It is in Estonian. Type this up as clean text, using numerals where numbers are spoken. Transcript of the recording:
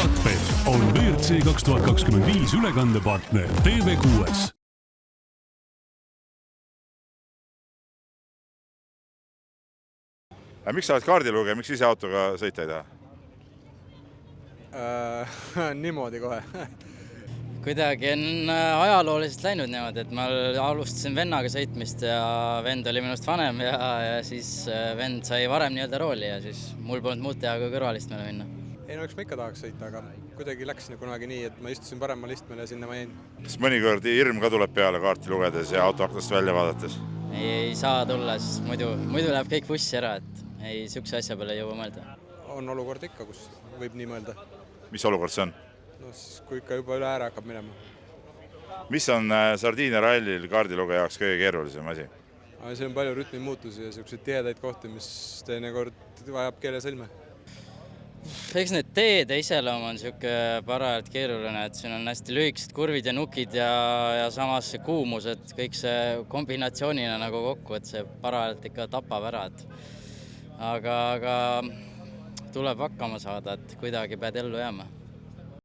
Startbet on WRC 2025 ülekandepartner TV6. Miks sa oled kaardilugeja, miks ise autoga sõita ei taha? Niimoodi kohe. Kuidagi on ajalooliselt läinud niimoodi, et ma alustasin vennaga sõitmist ja vend oli minust vanem ja siis vend sai varem nii-öelda rooli ja siis mul polnud muud teha kui kõrvalistmele minna. Ei no eks ma ikka tahaks sõita, aga kuidagi läks kunagi nii, et ma istusin paremal istmele ja sinna ma jäin. Kas mõnikord hirm ka tuleb peale kaarti lugedes ja autoaknast välja vaadates? Ei saa tulla, sest muidu läheb kõik bussi ära, et ei sükse asja peale ei jõua mõelda. On olukord ikka, kus võib nii mõelda. Mis olukord see on? No siis kui ikka juba üle ääre hakkab minema. Mis on Sardiinia rallil kaardilugeja jaoks kõige keerulisem asi? See on palju rütmi muutusi ja selliseid tihedaid kohti, mis teinekord vajab keelesõlme. Eks need teede iseloom on niisugune parajalt keeruline, et siin on hästi lühikesed kurvid ja nukid ja samas see kuumus, et kõik see kombinatsioonina nagu kokku, et see parajalt ikka tapab ära. Aga tuleb hakkama saada, et kuidagi pead ellu jääma.